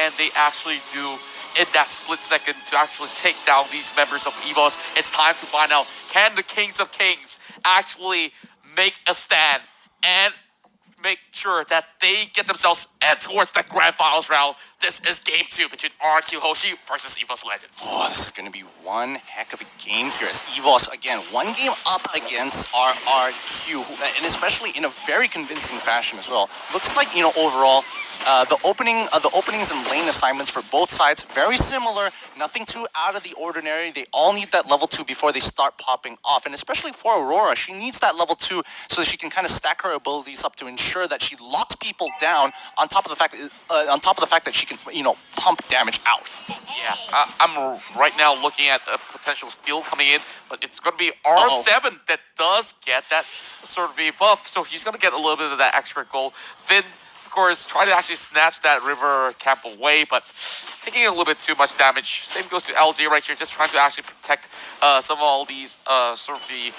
can they actually do in that split second to actually take down these members of EVOS. It's time to find out, can the Kings of Kings actually make a stand and make sure that they get themselves towards that grand finals round. This is game 2 between RRQ HOSHI versus EVOS Legends. Oh, this is going to be one heck of a game here as EVOS, again, one game up against RRQ, and especially in a very convincing fashion as well. Looks like, overall, the openings and lane assignments for both sides, very similar, nothing too out of the ordinary. They all need that level 2 before they start popping off, and especially for Aurora, she needs that level 2 so that she can kind of stack her abilities up to ensure that she locks people down on top of the fact that she can, pump damage out. Yeah, I'm right now looking at a potential steal coming in, but it's going to be R7 that does get that sort of a buff, so he's going to get a little bit of that extra gold. Finn, of course, try to actually snatch that river camp away, but taking a little bit too much damage. Same goes to LJ right here, just trying to actually protect some of all these sort of the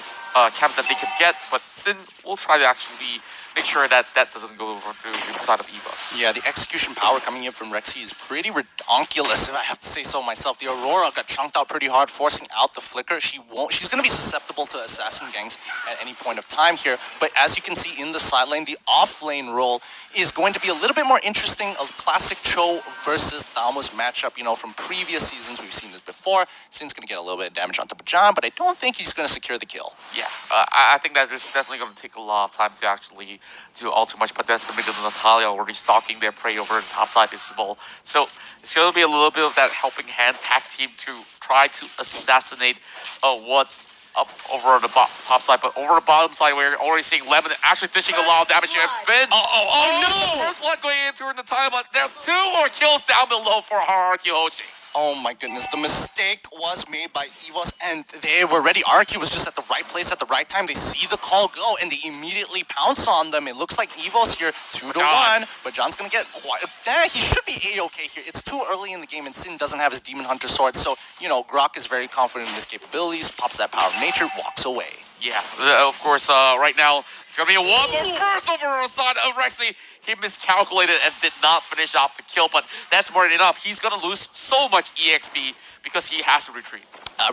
camps that they can get, but Sin will try to actually make sure that that doesn't go over to the side of EVOS. Yeah, the execution power coming in from Rexy is pretty redonkulous, if I have to say so myself. The Aurora got chunked out pretty hard, forcing out the flicker. She's going to be susceptible to assassin gangs at any point of time here. But as you can see in the side lane, the off lane role is going to be a little bit more interesting. A classic Cho versus Thalmos matchup, from previous seasons. We've seen this before. Sin's going to get a little bit of damage onto Bajan, but I don't think he's going to secure the kill. Yeah, I think that is definitely going to take a lot of time to actually do all too much, but that's going to be the Natalia already stalking their prey over the top side as well. So it's going to be a little bit of that helping hand tag team to try to assassinate what's up over on the top side, but over the bottom side, we're already seeing Lemon actually dishing a lot of damage here. Finn, no! The first one going in during the time, but there's 2 more kills down below for RRQ HOSHI. Oh my goodness, the mistake was made by EVOS, and they were ready. RRQ was just at the right place at the right time. They see the call go, and they immediately pounce on them. It looks like EVOS here, 2-1, but John's gonna get quite... he should be A-okay here. It's too early in the game, and Sin doesn't have his Demon Hunter sword, so, Grok is very confident in his capabilities, pops that power of nature, walks away. Yeah, of course, right now, it's gonna be a one more curse over on the side of Rexy. He miscalculated and did not finish off the kill, but that's more than enough. He's going to lose so much EXP because he has to retreat.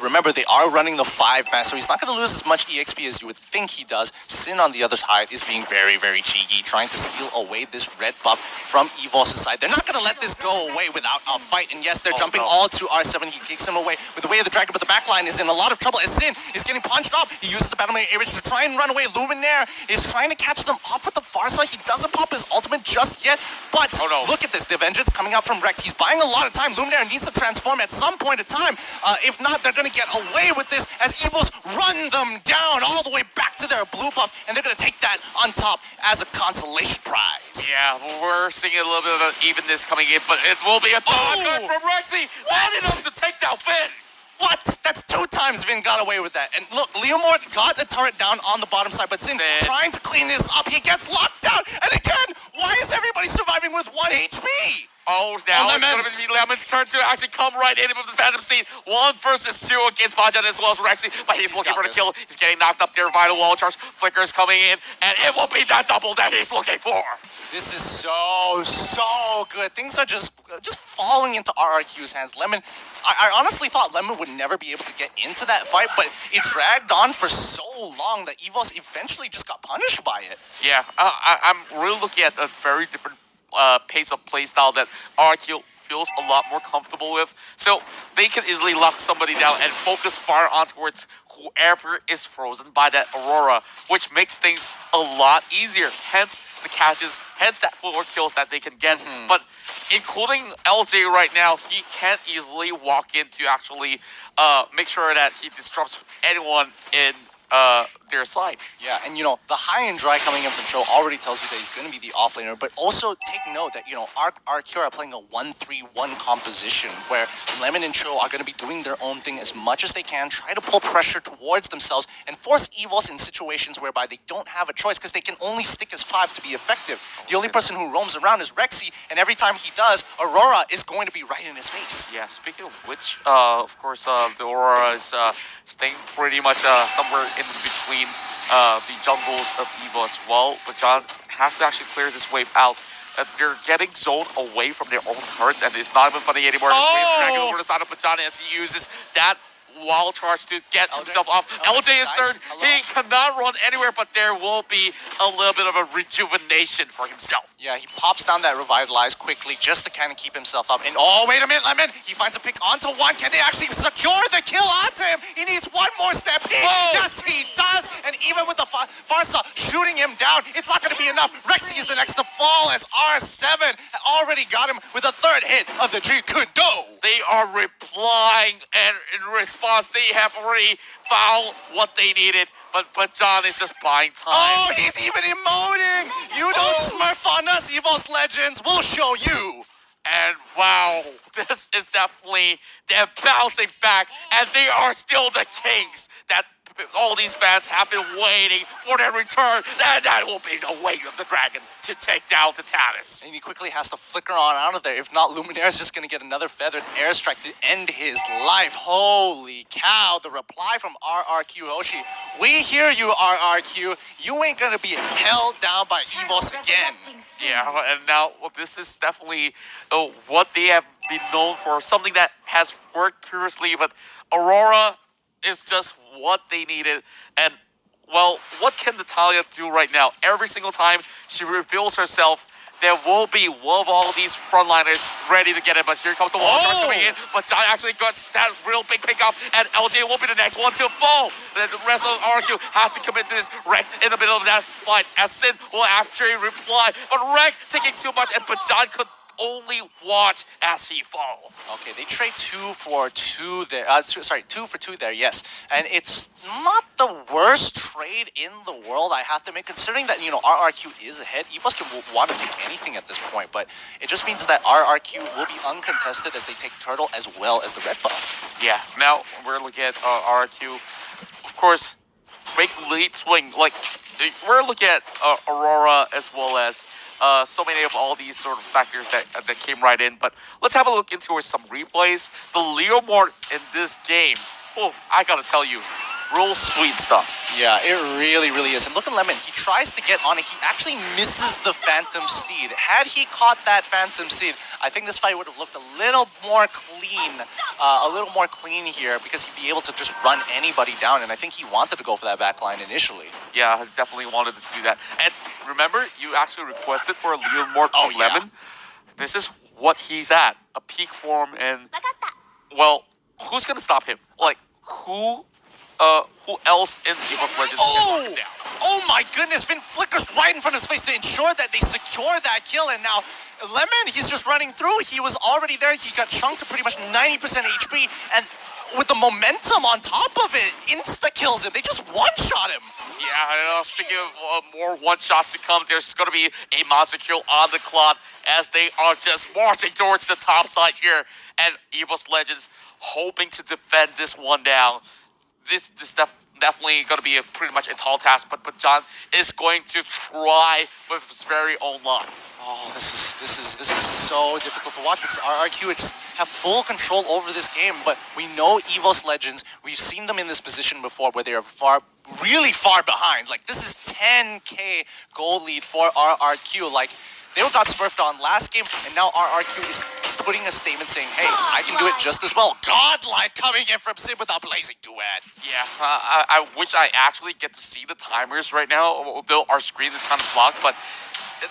Remember, they are running the 5-man, so he's not going to lose as much EXP as you would think he does. Sin, on the other side, is being very, very cheeky, trying to steal away this red buff from EVOS' side. They're not going to let this go away without a fight, and yes, they're jumping all to R7. He kicks him away with the way of the dragon, but the backline is in a lot of trouble as Sin is getting punched off. He uses the Battle Mage to try and run away. Luminaire is trying to catch them off with the far side. He doesn't pop his ultimate just yet, but look at this. The Vengeance coming out from Rex. He's buying a lot of time. Luminaire needs to transform at some point in time. If not, they're going to get away with this as EVOS run them down all the way back to their blue buff, and they're going to take that on top as a consolation prize. Yeah, we're seeing a little bit of evenness coming in, but it will be a time from Rexy. Not enough to take down Finn. What? That's 2 times Vin got away with that. And look, Leomord got the turret down on the bottom side, but Sin trying to clean this up. He gets locked down. And again, why is everybody surviving with 1 HP? Oh, now it's going to be Lemon's turn to actually come right in with the Phantom Steed. 1 versus 2 against Bajan as well as Rexy, but he's looking for the kill. He's getting knocked up there. Vital Wall Charge. Flicker's coming in, and it will be that double that he's looking for. This is so good. Things are just falling into RRQ's hands. Lemon, I honestly thought Lemon would never be able to get into that fight, but it dragged on for so long that EVOS eventually just got punished by it. Yeah, I'm really looking at a very different pace of playstyle that RRQ feels a lot more comfortable with. So they can easily lock somebody down and focus fire on towards whoever is frozen by that Aurora, which makes things a lot easier. Hence the catches, hence that 4 kills that they can get. But including LJ right now, he can't easily walk in to actually make sure that he disrupts anyone in their side. Yeah, and the high and dry coming in from Cho already tells you that he's going to be the offlaner, but also take note that, RRQ are playing a 1-3-1 composition where Lemon and Cho are going to be doing their own thing as much as they can, try to pull pressure towards themselves and force EVOS in situations whereby they don't have a choice because they can only stick as 5 to be effective. The only person who roams around is Rexy, and every time he does, Aurora is going to be right in his face. Yeah, speaking of which, of course, the Aurora is staying pretty much somewhere in between the jungles of EVOS as well, but John has to actually clear this wave out they're getting zoned away from their own turrets, and it's not even funny anymore. Oh! Dragon over the side of Pajana as he uses that wild charge to get himself off. LJ is nice. third. He cannot run anywhere, but there will be a little bit of a rejuvenation for himself. Yeah, he pops down that Revitalize quickly just to kind of keep himself up. And oh, wait a minute, Lemon. He finds a pick onto one. Can they actually secure the kill onto him? He needs one more step in. Yes, he does. And even with the Farsa shooting him down, it's not going to be enough. Rexy is the next to fall as R7 already got him with a third hit of the Dream Kundo. They are replying, and in response, they have already found what they needed. But John is just buying time. Oh, he's even emoting. You don't smurf on us, EVOS Legends. We'll show you. And wow, this is definitely them bouncing back, and they are still the kings that all these fans have been waiting for their return. And that will be the way of the dragon to take down the Tanis. And he quickly has to flicker on out of there. If not, Luminaire is just going to get another feathered airstrike to end his life. Holy cow. The reply from RRQ Hoshi. We hear you, RRQ. You ain't going to be held down by EVOS again. Yeah, and now this is definitely what they have been known for. Something that has worked previously, but Aurora is just what they needed. And, well, what can Natalia do right now? Every single time she reveals herself, there will be one of all these frontliners ready to get it. But here comes the wall charge coming in. But John actually got that real big pickup, and LJ will be the next one to fall. The rest of RRQ has to commit to this. Rek in the middle of that fight, as Sin will actually reply. But Rek taking too much, and Bajan could only watch as he falls. Okay, they trade 2 for 2 there. 2 for 2 there, yes. And it's not the worst trade in the world, I have to admit, considering that, RRQ is ahead. EVOS can want to take anything at this point, but it just means that RRQ will be uncontested as they take Turtle as well as the red buff. Yeah, now we're looking at RRQ. Of course, big lead swing. Like, we're looking at Aurora as well as so many of all these sort of factors that came right in. But let's have a look into some replays. The Leomord in this game, I gotta tell you, real sweet stuff. Yeah, it really, really is. And look at Lemon. He tries to get on it. He actually misses the Phantom Steed. Had he caught that Phantom Steed, I think this fight would have looked a little more clean here, because he'd be able to just run anybody down. And I think he wanted to go for that backline initially. Yeah, I definitely wanted to do that. And remember, you actually requested for a Leomord from Lemon. This is what he's at, a peak form, and well, who's gonna stop him? Like, who else in EVOS Legends can knock him down? Oh my goodness, Finn flickers right in front of his face to ensure that they secure that kill, and now Lemon, he's just running through. He was already there. He got chunked to pretty much 90% HP, and with the momentum on top of it, insta-kills him. They just one-shot him. Yeah, speaking of more one-shots to come, there's going to be a monster kill on the clock as they are just marching towards the top side here, and EVOS Legends hoping to defend this one down. This definitely going to be pretty much a tall task, but John is going to try with his very own luck. Oh, this is so difficult to watch because RRQ just have full control over this game, but we know EVOS Legends, we've seen them in this position before where they are really far behind. Like, this is 10k goal lead for RRQ. Like, they got smurfed on last game, and now RRQ is putting a statement saying, hey, I can do it just as well. Godlike coming in from Sim with a blazing duet. Yeah, I wish I actually get to see the timers right now, although our screen is kind of blocked, but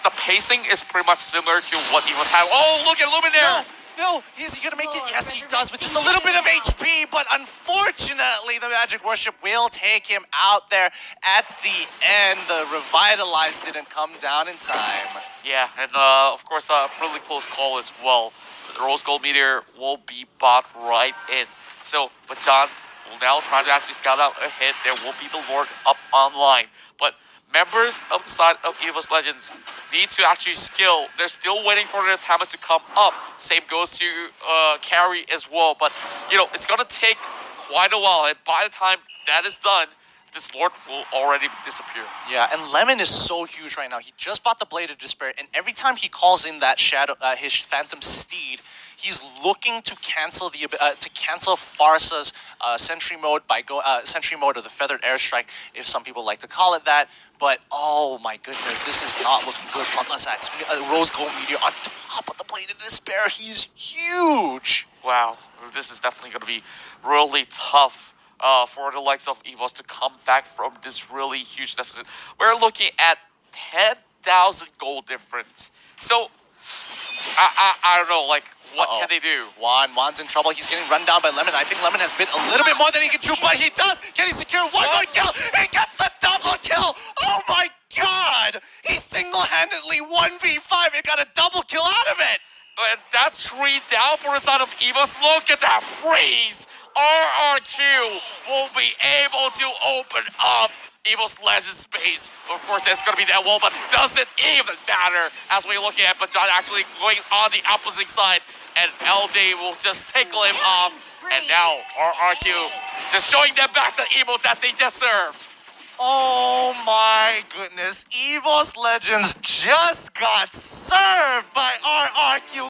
the pacing is pretty much similar to what EVOS had. Oh, look at Luminaire! No, is he going to make it? Yes, he does, with just a little bit of HP, but unfortunately, the Magic Worship will take him out there at the end. The Revitalize didn't come down in time. Yeah, and of course, a really close call as well. The Rose Gold Meteor will be bought right in. So, but John will now try to actually scout out a hit. There will be the Lord up online. But members of the side of EVOS Legends need to actually skill. They're still waiting for their Tamas to come up. Same goes to carry as well. But, it's going to take quite a while. And by the time that is done, this Lord will already disappear. Yeah, and Lemon is so huge right now. He just bought the Blade of Despair, and every time he calls in that shadow, his Phantom Steed, He's looking to cancel Farsa's sentry mode by sentry mode or the feathered airstrike, if some people like to call it that. But oh my goodness, this is not looking good. Unless that's Rose Gold Meteor on top of the Blade of Despair. He's huge. Wow, this is definitely going to be really tough for the likes of EVOS to come back from this really huge deficit. We're looking at 10,000 gold difference. So, I don't know, like, what can they do? Juan's in trouble. He's getting run down by Lemon. I think Lemon has bit a little bit more than he can chew, but he does. Can he secure one more kill? He gets the double kill. Oh my god! He single-handedly 1v5 and got a double kill out of it. And that's 3 down for the side of EVOS. Look at that freeze! RRQ will be able to open up EVOS Legend space. Of course, it's going to be that wall, but doesn't even matter as we look at Bajan actually going on the opposite side. And LJ will just tickle him off. And now RRQ just showing them back the emote that they deserve. Oh my goodness. EVOS Legends just got served by RRQ.